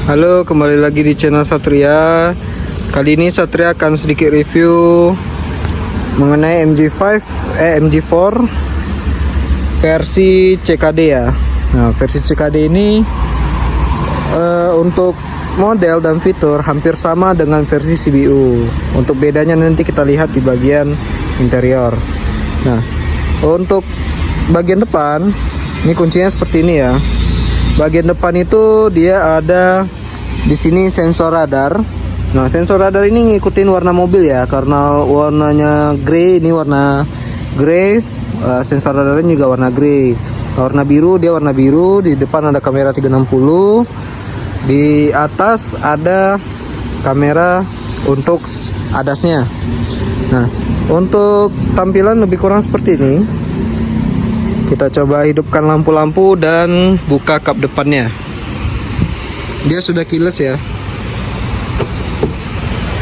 Halo, kembali lagi di channel Satria. Kali ini Satria akan sedikit review mengenai MG4 versi CKD ya. Nah, versi CKD ini untuk model dan fitur hampir sama dengan versi CBU. Untuk bedanya nanti kita lihat di bagian interior. Nah, untuk bagian depan ini kuncinya seperti ini ya. Bagian depan itu dia ada di sini sensor radar. Nah, sensor radar ini ngikutin warna mobil ya, karena warnanya grey, ini warna grey. Sensor radarnya juga warna grey. Warna biru dia warna biru. Di depan ada kamera 360. Di atas ada kamera untuk ADAS-nya. Nah, untuk tampilan lebih kurang seperti ini. Kita coba hidupkan lampu-lampu dan buka kap depannya. Dia sudah keyless ya.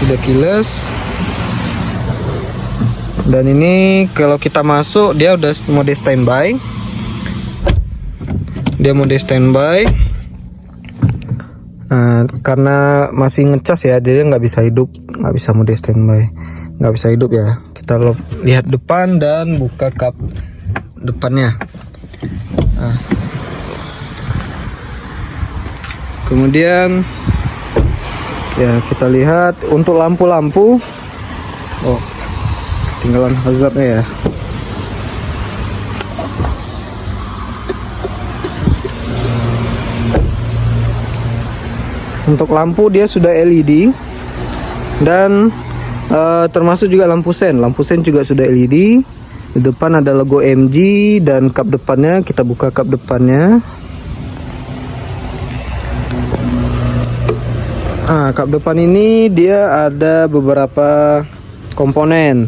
Sudah keyless. Dan ini kalau kita masuk dia udah mode standby. Dia mode standby. Nah, karena masih ngecas ya, dia nggak bisa hidup, nggak bisa mode standby, nggak bisa hidup ya. Kita lihat depan dan buka kap depannya. Nah, kemudian ya kita lihat untuk lampu-lampu. Oh, ketinggalan hazardnya ya. Untuk lampu dia sudah LED dan termasuk juga lampu sen. Lampu sen juga sudah LED. Di depan ada logo MG dan kap depannya. Kita buka kap depannya. Nah, kap depan ini dia ada beberapa komponen.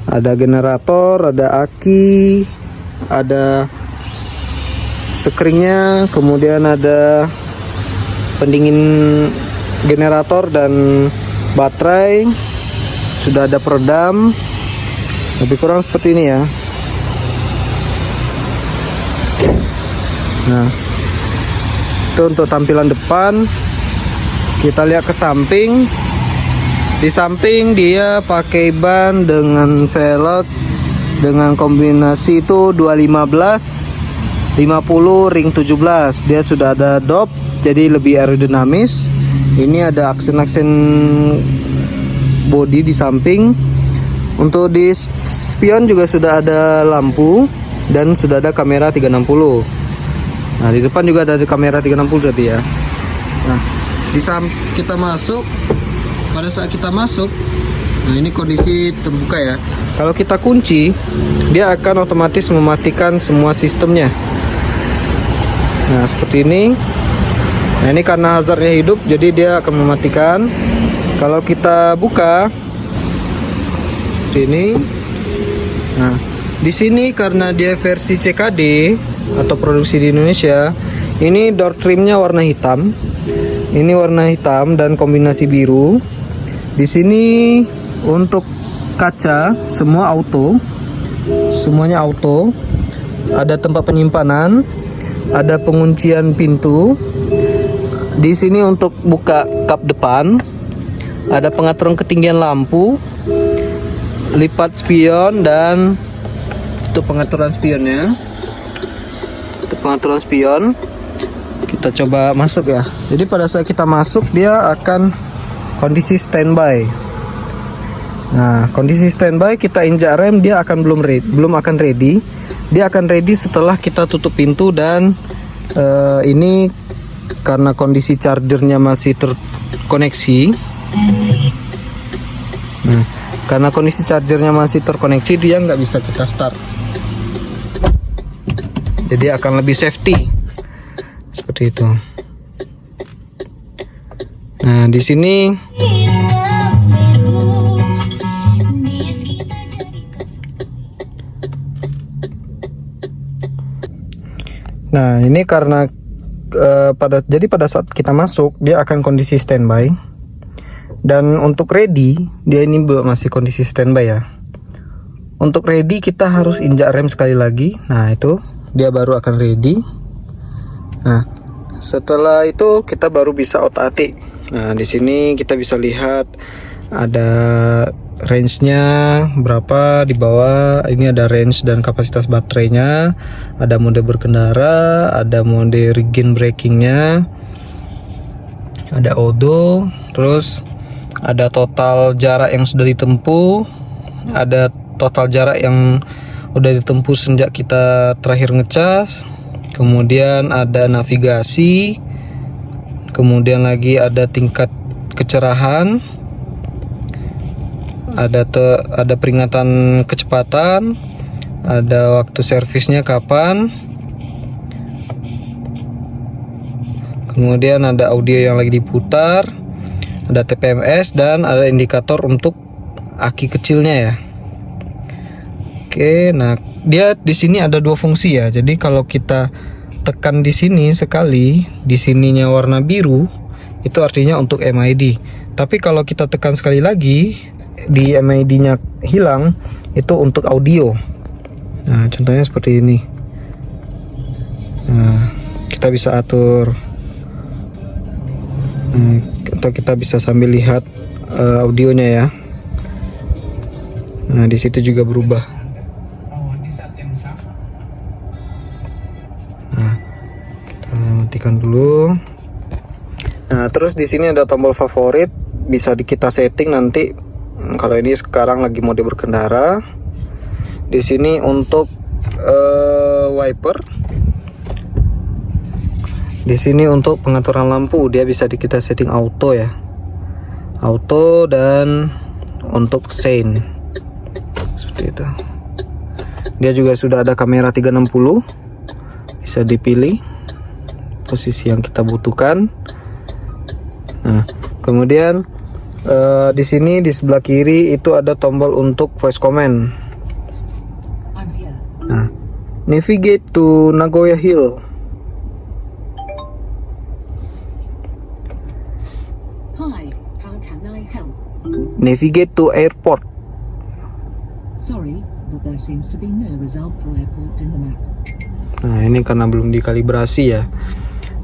Ada generator, ada aki, ada sekringnya, kemudian ada pendingin generator dan baterai. Sudah ada peredam. Lebih kurang seperti ini ya. Nah, itu untuk tampilan depan. Kita lihat ke samping. Di samping dia pakai ban dengan velg dengan kombinasi itu 215 50 ring 17. Dia sudah ada dop, jadi lebih aerodinamis. Ini ada aksen-aksen bodi di samping. Untuk di spion juga sudah ada lampu dan sudah ada kamera 360. Nah, di depan juga ada kamera 360 tadi ya. Nah, kita masuk. Pada saat kita masuk, nah ini kondisi terbuka ya. Kalau kita kunci, dia akan otomatis mematikan semua sistemnya. Nah, seperti ini. Nah, ini karena hazardnya hidup, jadi dia akan mematikan. Kalau kita buka seperti ini. Nah, di sini karena dia versi CKD atau produksi di Indonesia, ini door trimnya warna hitam. Ini warna hitam dan kombinasi biru. Di sini untuk kaca semua auto. Semuanya auto. Ada tempat penyimpanan, ada penguncian pintu. Di sini untuk buka kap depan, ada pengaturan ketinggian lampu, lipat spion, dan itu pengaturan spionnya. Itu pengaturan spion. Kita coba masuk ya. Jadi pada saat kita masuk dia akan kondisi standby. Nah, kondisi standby kita injak rem dia akan belum akan ready. Dia akan ready setelah kita tutup pintu dan ini karena kondisi chargernya masih terkoneksi. Nah, karena kondisi chargernya masih terkoneksi dia nggak bisa kita start. Jadi akan lebih safety seperti itu. Nah, di sini nah ini karena pada saat kita masuk dia akan kondisi standby. Dan untuk ready dia ini masih kondisi standby ya. Untuk ready kita harus injak rem sekali lagi. Nah, itu dia baru akan ready. Nah, setelah itu kita baru bisa otak-atik. Nah, di sini kita bisa lihat ada range-nya berapa di bawah. Ini ada range dan kapasitas baterainya, ada mode berkendara, ada mode regain braking-nya, ada odo, terus ada total jarak yang sudah ditempuh, ada total jarak yang udah ditempuh sejak kita terakhir ngecas, kemudian ada navigasi, kemudian lagi ada tingkat kecerahan, ada peringatan kecepatan, ada waktu servisnya kapan, kemudian ada audio yang lagi diputar, ada TPMS, dan ada indikator untuk aki kecilnya ya. Oke, nah dia di sini ada dua fungsi ya. Jadi kalau kita tekan di sini sekali, di sininya warna biru, itu artinya untuk MID. Tapi kalau kita tekan sekali lagi, di MID-nya hilang, itu untuk audio. Nah, contohnya seperti ini. Nah, kita bisa atur, atau kita bisa sambil lihat audionya ya. Nah, di situ juga berubah. Nah, kita matikan dulu. Nah, terus di sini ada tombol favorit, bisa kita setting nanti. Kalau ini sekarang lagi mode berkendara. Di sini untuk wiper. Di sini untuk pengaturan lampu, dia bisa kita setting auto ya. Auto, dan untuk sein. Seperti itu. Dia juga sudah ada kamera 360. Bisa dipilih posisi yang kita butuhkan. Nah, kemudian di sini di sebelah kiri itu ada tombol untuk voice command. Nah, navigate to Nagoya Hill. Hi, how can I help? Navigate to airport. Sorry, but there seems to be no result for airport in the map. Nah, ini karena belum dikalibrasi ya.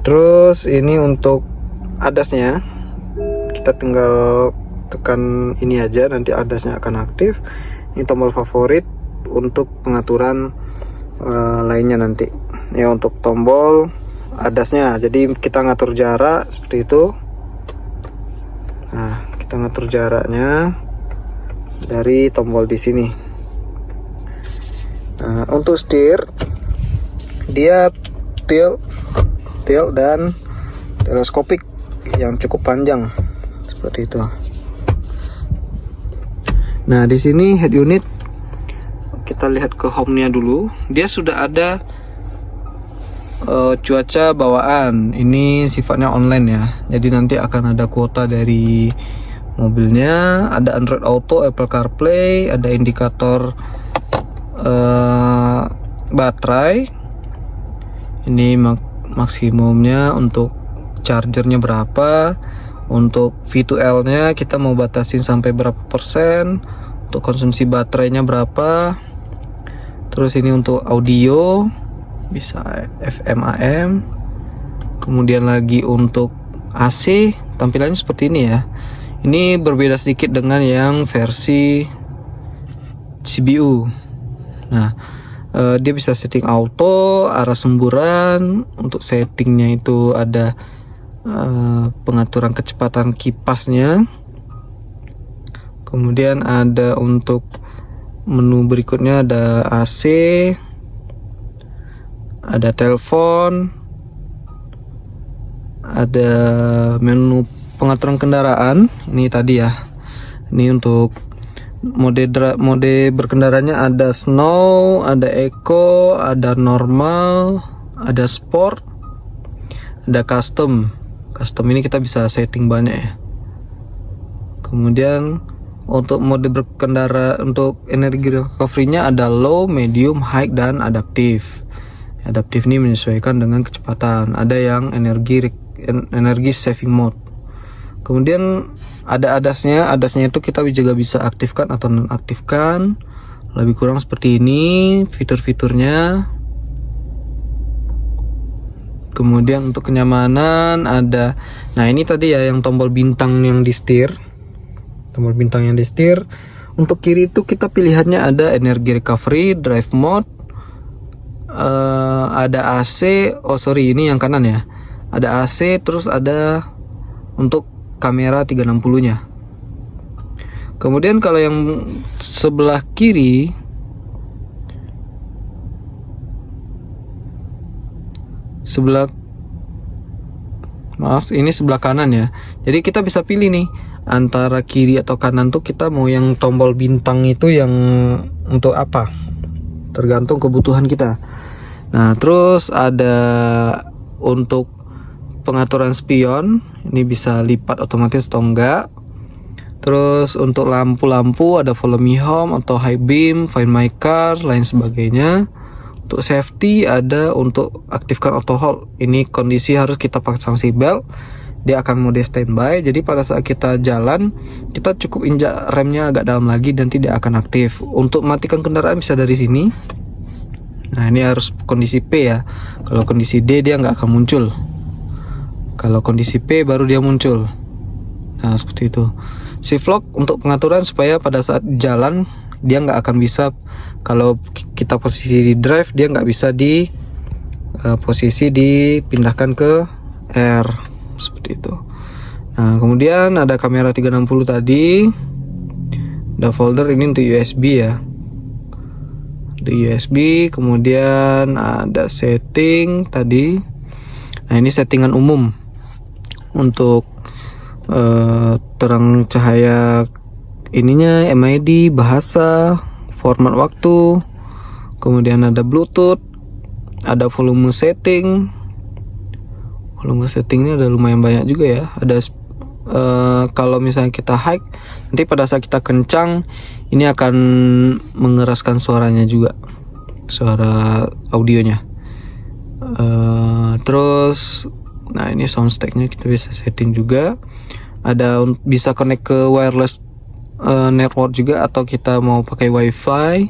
Terus ini untuk adasnya, kita tinggal tekan ini aja, nanti adasnya akan aktif. Ini tombol favorit untuk pengaturan lainnya nanti. Ya, untuk tombol adasnya, jadi kita ngatur jarak seperti itu. Nah, kita ngatur jaraknya dari tombol di sini. Nah, untuk setir, dia tilt dan teleskopik yang cukup panjang seperti itu. Nah, di sini head unit, kita lihat ke home-nya dulu. Dia sudah ada cuaca bawaan. Ini sifatnya online ya. Jadi nanti akan ada kuota dari mobilnya, ada Android Auto, Apple CarPlay, ada indikator baterai. Ini maksimumnya, untuk chargernya berapa, untuk V2L nya kita mau batasin sampai berapa persen, untuk konsumsi baterainya berapa. Terus ini untuk audio, bisa FM AM. Kemudian lagi untuk AC, tampilannya seperti ini ya. Ini berbeda sedikit dengan yang versi CBU. Nah, dia bisa setting auto, arah semburan. Untuk settingnya itu ada pengaturan kecepatan kipasnya. Kemudian ada untuk menu berikutnya, ada AC, ada telepon, ada menu pengaturan kendaraan. Ini tadi ya. Ini untuk mode berkendaranya, ada snow, ada eco, ada normal, ada sport, ada custom. Custom ini kita bisa setting banyak ya. Kemudian untuk mode berkendara, untuk energi recovery-nya ada low, medium, high, dan adaptif. Adaptif ini menyesuaikan dengan kecepatan. Ada yang energi saving mode. Kemudian ada adasnya. Adasnya itu kita juga bisa aktifkan atau nonaktifkan. Lebih kurang seperti ini fitur-fiturnya. Kemudian untuk kenyamanan ada, nah ini tadi ya yang tombol bintang yang di setir. Tombol bintang yang di setir. Untuk kiri itu kita pilihannya ada energi recovery, drive mode, ada AC. Oh sorry, ini yang kanan ya. Ada AC, terus ada untuk kamera 360 nya. Kemudian kalau yang sebelah kiri, ini sebelah kanan ya. Jadi kita bisa pilih nih antara kiri atau kanan tuh kita mau yang tombol bintang itu yang untuk apa, tergantung kebutuhan kita. Nah terus ada untuk pengaturan spion, ini bisa lipat otomatis atau enggak. Terus untuk lampu-lampu ada follow me home atau high beam, find my car, lain sebagainya. Untuk safety ada untuk aktifkan auto hold, ini kondisi harus kita pasang seatbelt, dia akan mode standby. Jadi pada saat kita jalan kita cukup injak remnya agak dalam lagi dan tidak akan aktif. Untuk matikan kendaraan bisa dari sini. Nah ini harus kondisi P ya, kalau kondisi D dia nggak akan muncul, kalau kondisi P baru dia muncul. Nah seperti itu. Shift lock untuk pengaturan supaya pada saat jalan dia nggak akan bisa, kalau kita posisi di drive dia nggak bisa di posisi dipindahkan ke R seperti itu. Nah kemudian ada kamera 360 tadi, ada folder ini untuk USB ya, untuk USB. Kemudian ada setting tadi. Nah ini settingan umum untuk terang cahaya ininya, MID, bahasa, format waktu, kemudian ada Bluetooth, ada volume setting. Volume setting ini ada lumayan banyak juga ya. Ada kalau misalnya kita high, nanti pada saat kita kencang ini akan mengeraskan suaranya juga, suara audionya. Terus nah ini sound stack-nya kita bisa setting juga. Ada bisa connect ke wireless network juga, atau kita mau pakai wifi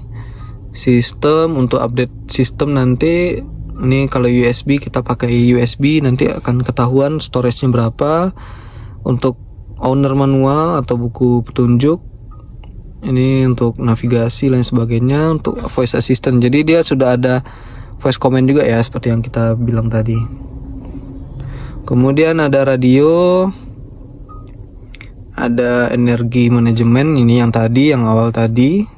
sistem. Untuk update sistem nanti ini kalau USB kita pakai USB, nanti akan ketahuan storage-nya berapa. Untuk owner manual atau buku petunjuk, ini untuk navigasi lain sebagainya. Untuk voice assistant, jadi dia sudah ada voice command juga ya, seperti yang kita bilang tadi. Kemudian ada radio, ada energi manajemen, ini yang tadi, yang awal tadi.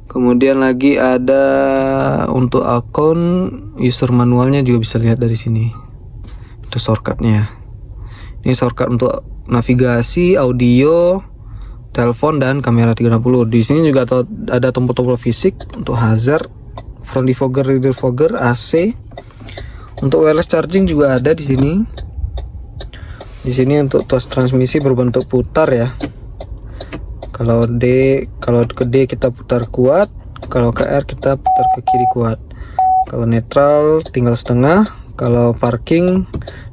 Kemudian lagi ada untuk akun user manualnya juga bisa lihat dari sini. Itu shortcutnya. Ini shortcut untuk navigasi, audio, telepon dan kamera 360. Di sini juga ada tombol-tombol fisik untuk hazard, front defogger, rear defogger, AC. Untuk wireless charging juga ada di sini. Di sini untuk tos transmisi berbentuk putar ya. Kalau ke D kita putar kuat, kalau ke R kita putar ke kiri kuat. Kalau netral tinggal setengah, kalau parking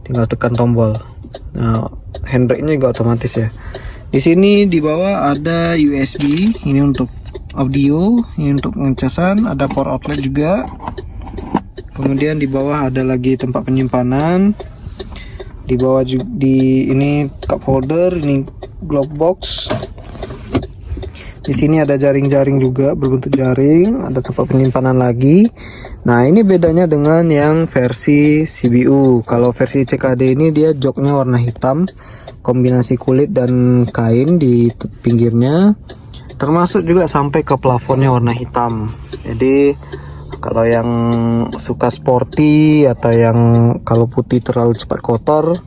tinggal tekan tombol. Nah, handbrake-nya juga otomatis ya. Di sini di bawah ada USB, ini untuk audio, ini untuk pengecasan, ada power outlet juga. Kemudian di bawah ada lagi tempat penyimpanan. Di bawah juga ini cup holder, ini glove box. Di sini ada jaring-jaring juga berbentuk jaring, ada tempat penyimpanan lagi. Nah, ini bedanya dengan yang versi CBU. Kalau versi CKD ini dia joknya warna hitam, kombinasi kulit dan kain di pinggirnya, termasuk juga sampai ke plafonnya warna hitam. Jadi kalau yang suka sporty atau yang kalau putih terlalu cepat kotor,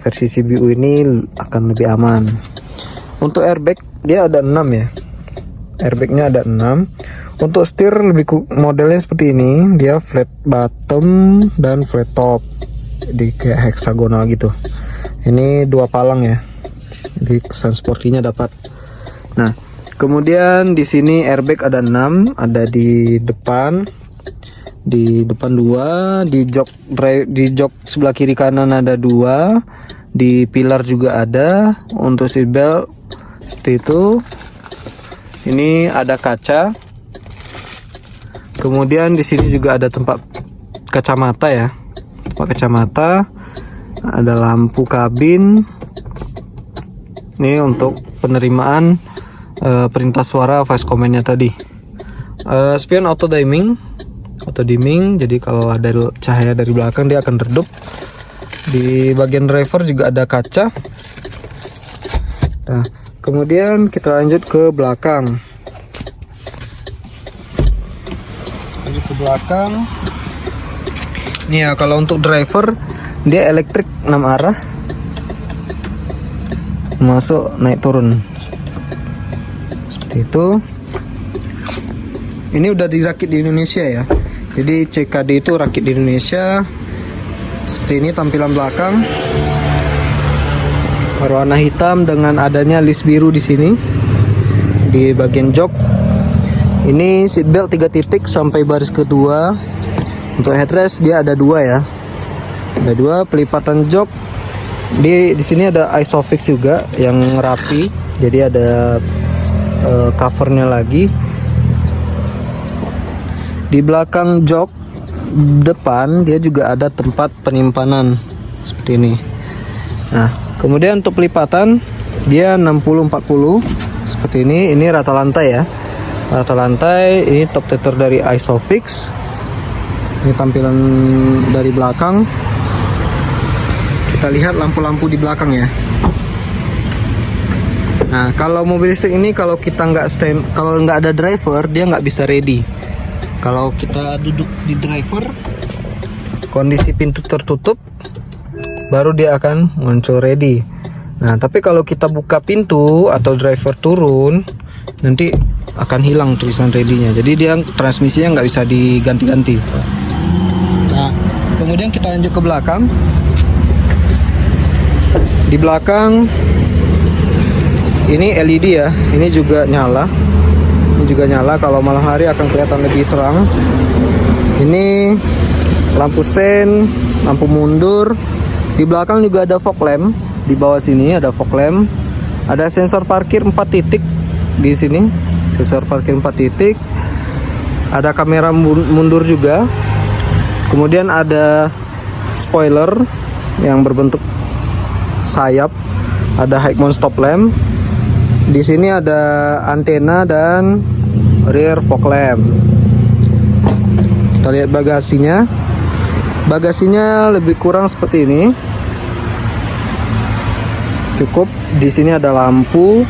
versi CBU ini akan lebih aman. Untuk airbag dia ada 6 ya. Airbagnya ada 6. Untuk setir lebih modelnya seperti ini, dia flat bottom dan flat top, jadi kayak heksagonal gitu. Ini 2 palang ya, jadi kesan sportinya dapat. Nah kemudian di sini airbag ada 6, ada di depan 2, di jok sebelah kiri kanan ada 2, di pilar juga ada. Untuk seatbelt seperti itu. Ini ada kaca. Kemudian di sini juga ada tempat kacamata ya. tempat kacamata, ada lampu kabin. Ini untuk penerimaan perintah suara voice command-nya tadi. Spion auto dimming, jadi kalau ada cahaya dari belakang dia akan redup. Di bagian driver juga ada kaca. Nah, kemudian kita lanjut ke belakang. Jadi ke belakang. Nih ya, kalau untuk driver dia elektrik 6 arah. Masuk naik turun. Seperti itu. Ini udah dirakit di Indonesia ya. Jadi CKD itu rakit di Indonesia. Seperti ini tampilan belakang. Berwarna hitam dengan adanya list biru di sini. Di bagian jok. Ini seatbelt 3 titik sampai baris kedua. Untuk headrest dia ada 2 ya. Ada 2 pelipatan jok. Di sini ada isofix juga yang rapi. Jadi ada covernya lagi. Di belakang jok depan dia juga ada tempat penyimpanan seperti ini. Nah, kemudian untuk pelipatan dia 60-40 seperti ini. Ini rata lantai ya. Rata lantai, ini top tether dari isofix. Ini tampilan dari belakang. Kita lihat lampu-lampu di belakang ya. Nah, kalau mobil listrik ini kalau kita kalau nggak ada driver dia nggak bisa ready. Kalau kita duduk di driver, kondisi pintu tertutup, baru dia akan muncul ready. Nah, tapi kalau kita buka pintu atau driver turun, nanti akan hilang tulisan ready-nya. Jadi dia transmisinya nggak bisa diganti-ganti. Nah, kemudian kita lanjut ke belakang. Di belakang ini LED ya, ini juga nyala. Ini juga nyala, kalau malam hari akan kelihatan lebih terang. Ini lampu sen, lampu mundur. Di belakang juga ada fog lamp. Di bawah sini ada fog lamp. Ada sensor parkir 4 titik di sini. Sensor parkir 4 titik. Ada kamera mundur juga. Kemudian ada spoiler yang berbentuk sayap. Ada high mount stop lamp. Di sini ada antena dan rear fog lamp. Kita lihat bagasinya. Bagasinya lebih kurang seperti ini. Cukup. Di sini ada lampu.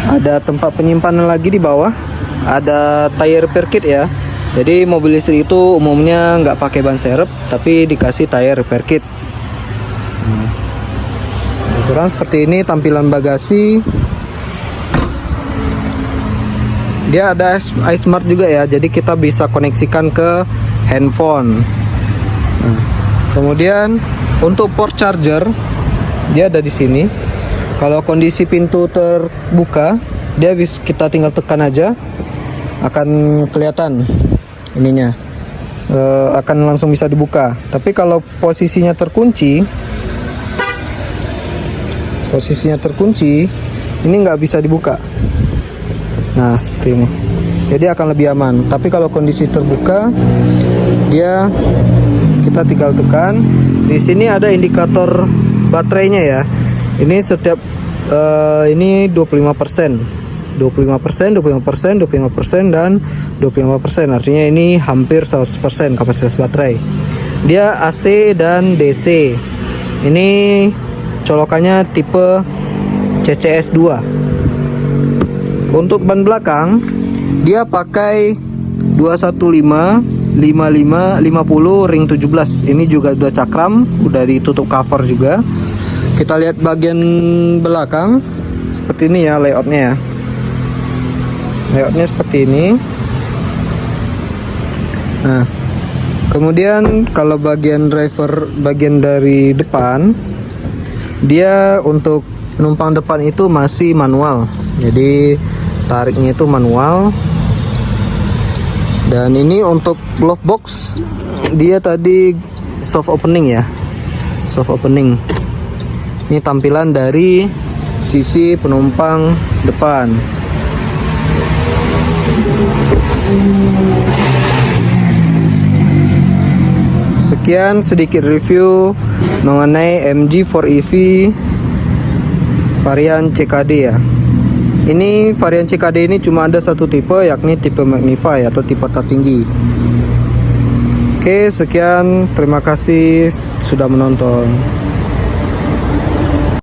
Ada tempat penyimpanan lagi di bawah. Ada tire repair kit ya. Jadi mobil listrik itu umumnya nggak pakai ban serep, tapi dikasih tire repair kit. Kurang seperti ini tampilan bagasi. Dia ada iSmart juga ya, jadi kita bisa koneksikan ke handphone. Nah, kemudian untuk port charger dia ada di sini. Kalau kondisi pintu terbuka, dia kita tinggal tekan aja, akan kelihatan ininya, akan langsung bisa dibuka. Tapi kalau posisinya terkunci, ini nggak bisa dibuka. Nah, seperti ini. Jadi akan lebih aman. Tapi kalau kondisi terbuka, dia kita tinggal tekan. Di sini ada indikator baterainya ya. Ini setiap ini 25%, 25%, dan 25%. Artinya ini hampir 100% kapasitas baterai. Dia AC dan DC. Ini colokannya tipe CCS 2. Untuk ban belakang dia pakai 215 55 50 ring 17. Ini juga udah cakram, udah ditutup cover juga. Kita lihat bagian belakang seperti ini ya layoutnya ya. Layoutnya seperti ini. Nah, kemudian kalau bagian driver, bagian dari depan, dia untuk penumpang depan itu masih manual. Jadi tariknya itu manual. Dan ini untuk glove box, dia tadi soft opening ya, soft opening. Ini tampilan dari sisi penumpang depan. sekian sedikit review mengenai MG4EV varian CKD ya. Ini varian CKD ini cuma ada satu tipe, yakni tipe Magnify atau tipe tertinggi. Oke, sekian, terima kasih sudah menonton.